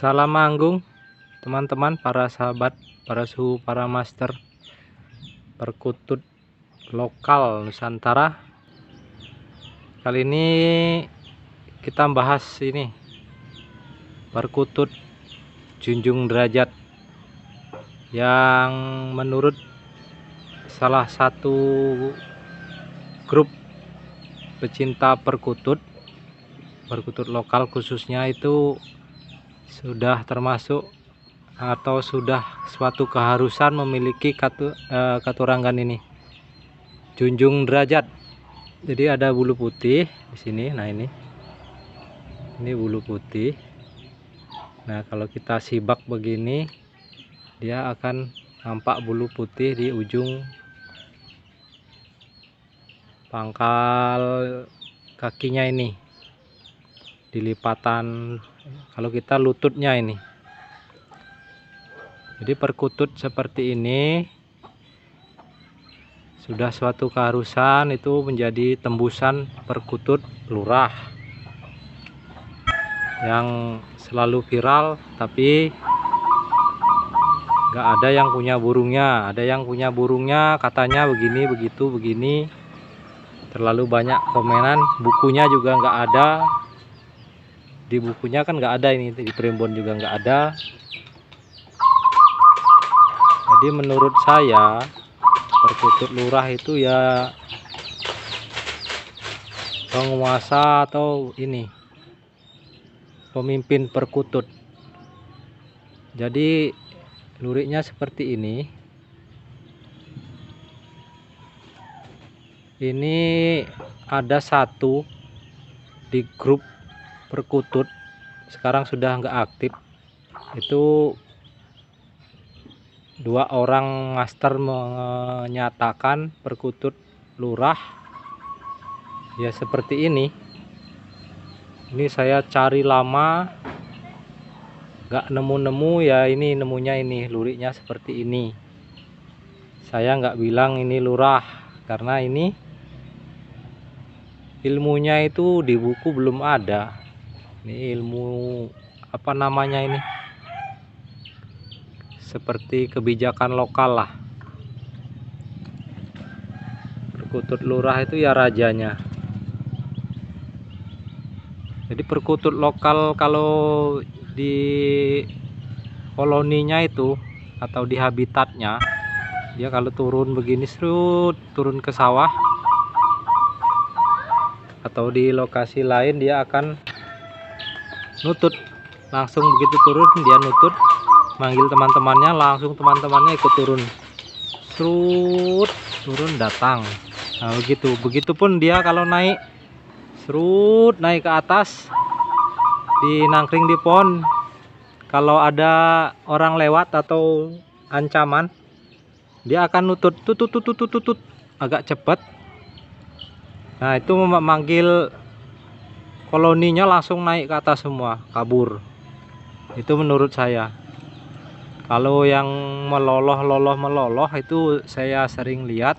Salam manggung teman-teman, para sahabat, para suhu, para master perkutut lokal Nusantara. Kali ini kita bahas ini perkutut junjung derajat yang menurut salah satu grup pecinta perkutut lokal khususnya itu sudah termasuk atau sudah suatu keharusan memiliki katuranggan ini, junjung derajat. Jadi ada bulu putih di sini. Nah, ini bulu putih. Nah, kalau kita sibak begini, dia akan nampak bulu putih di ujung pangkal kakinya ini, di lipatan kalau kita lututnya ini. Jadi perkutut seperti ini sudah suatu keharusan, itu menjadi tembusan perkutut lurah yang selalu viral, tapi nggak ada yang punya burungnya. Ada yang punya burungnya, katanya begini, begitu, begini. Terlalu banyak komenan. Bukunya juga nggak ada. Di bukunya kan nggak ada, ini di primbon juga nggak ada. Jadi menurut saya perkutut lurah itu ya penguasa atau ini pemimpin perkutut. Jadi luriknya seperti ini. Ini ada satu di grup perkutut, sekarang sudah nggak aktif. Itu 2 orang master menyatakan perkutut lurah ya seperti ini. Ini saya cari lama nggak nemu-nemu, ya ini nemunya ini, luriknya seperti ini. Saya nggak bilang ini lurah karena ini ilmunya itu di buku belum ada. Ini ilmu apa namanya ini, seperti kebijakan lokal lah. Perkutut lurah itu ya rajanya. Jadi perkutut lokal kalau di koloninya itu atau di habitatnya, dia kalau turun begini serut, turun ke sawah atau di lokasi lain, dia akan nutut. Langsung begitu turun dia nutut, manggil teman-temannya, langsung teman-temannya ikut turun, serut, turun datang. Nah, begitupun dia kalau naik, serut, naik ke atas, di nangkring di pohon. Kalau ada orang lewat atau ancaman, dia akan nutut, tutut agak cepat. Nah, itu memanggil koloninya, langsung naik ke atas semua, kabur. Itu menurut saya. Kalau yang meloloh itu saya sering lihat,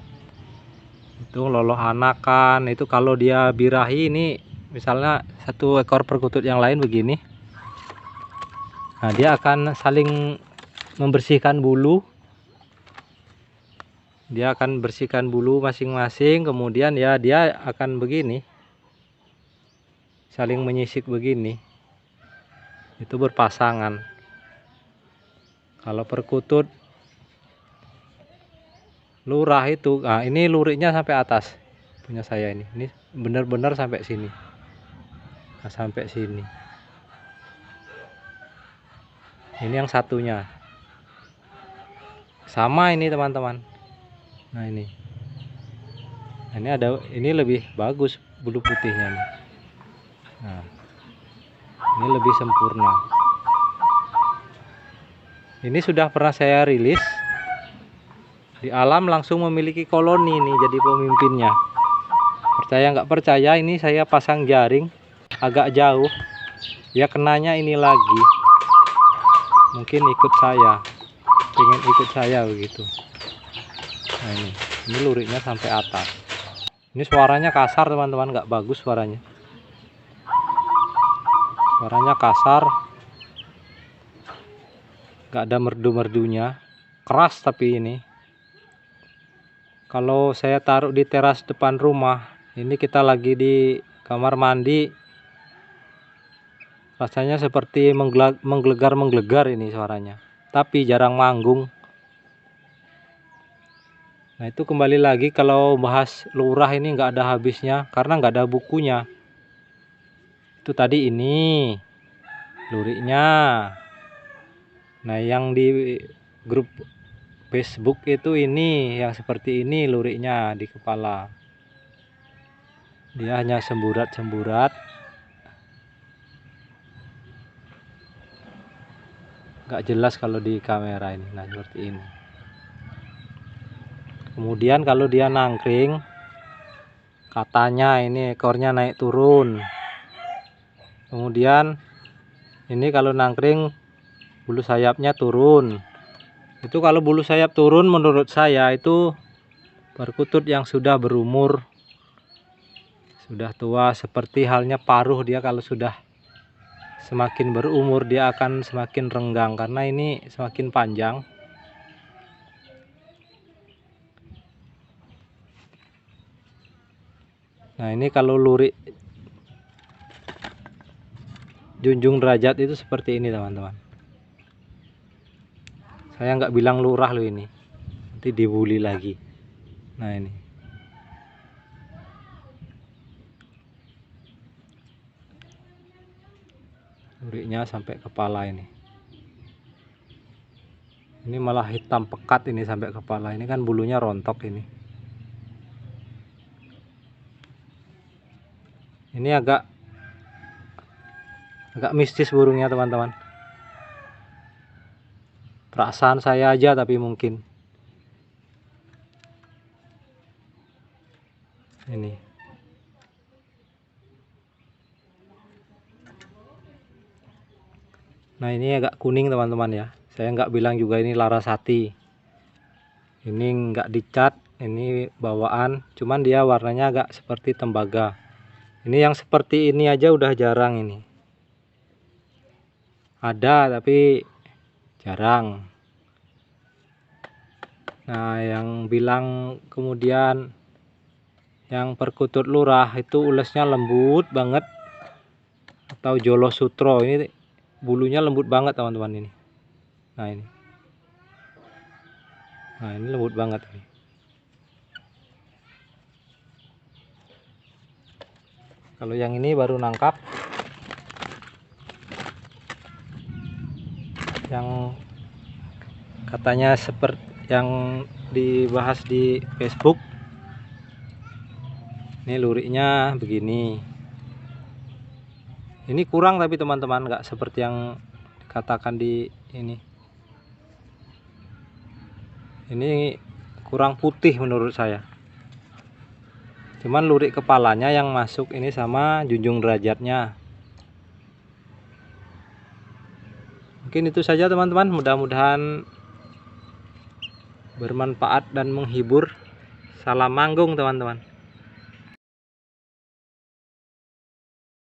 itu loloh anakan. Itu kalau dia birahi, ini misalnya satu ekor perkutut yang lain begini, nah dia akan saling membersihkan bulu. Dia akan bersihkan bulu masing-masing, kemudian ya dia akan begini, saling menyisik begini. Itu berpasangan. Kalau perkutut lurah itu, nah ini luriknya sampai atas punya saya ini benar-benar sampai sini. Nah, sampai sini. Ini yang satunya sama ini teman-teman. Nah, ini ada, ini lebih bagus bulu putihnya nih. Nah, ini lebih sempurna. Ini sudah pernah saya rilis di alam, langsung memiliki koloni nih, jadi pemimpinnya. Percaya nggak percaya, ini saya pasang jaring agak jauh, ya kenanya ini lagi. Mungkin ikut saya, pengen ikut saya begitu. Nah, ini luriknya sampai atas. Ini suaranya kasar teman-teman, nggak bagus suaranya. Suaranya kasar. nggak ada merdu-merdunya, keras. Tapi ini kalau saya taruh di teras depan rumah, ini kita lagi di kamar mandi, rasanya seperti menggelegar ini suaranya, tapi jarang manggung. Nah itu kembali lagi, kalau bahas lurah ini nggak ada habisnya karena nggak ada bukunya. Itu tadi ini luriknya. Nah yang di grup Facebook itu ini yang seperti ini luriknya di kepala. Dia hanya semburat-semburat, nggak jelas kalau di kamera ini. Nah seperti ini. Kemudian kalau dia nangkring, katanya ini ekornya naik turun. Kemudian ini kalau nangkring bulu sayapnya turun. Itu kalau bulu sayap turun menurut saya itu perkutut yang sudah berumur, sudah tua. Seperti halnya paruh, dia kalau sudah semakin berumur dia akan semakin renggang karena ini semakin panjang. Nah ini kalau lurik junjung derajat itu seperti ini teman-teman. Saya nggak bilang lurah loh ini, nanti dibully lagi. Nah ini luriknya sampai kepala ini. Ini malah hitam pekat ini sampai kepala. Ini kan bulunya rontok ini. Ini agak mistis burungnya teman-teman. Perasaan saya aja tapi mungkin. Ini. Nah ini agak kuning teman-teman ya. Saya nggak bilang juga ini Larasati. Ini nggak dicat, ini bawaan. Cuman dia warnanya agak seperti tembaga. Ini yang seperti ini aja udah jarang ini. Ada tapi jarang. Nah yang bilang kemudian yang perkutut lurah itu ulesnya lembut banget, atau Jolo Sutro, ini bulunya lembut banget teman-teman ini. Nah ini, nah ini lembut banget ini. Kalau yang ini baru nangkap, yang katanya seperti yang dibahas di Facebook. Ini luriknya begini. Ini kurang tapi teman-teman, nggak seperti yang dikatakan di ini. Ini kurang putih menurut saya. Cuman lurik kepalanya yang masuk ini sama junjung derajatnya. Mungkin itu saja teman-teman, mudah-mudahan bermanfaat dan menghibur. Salam manggung teman-teman.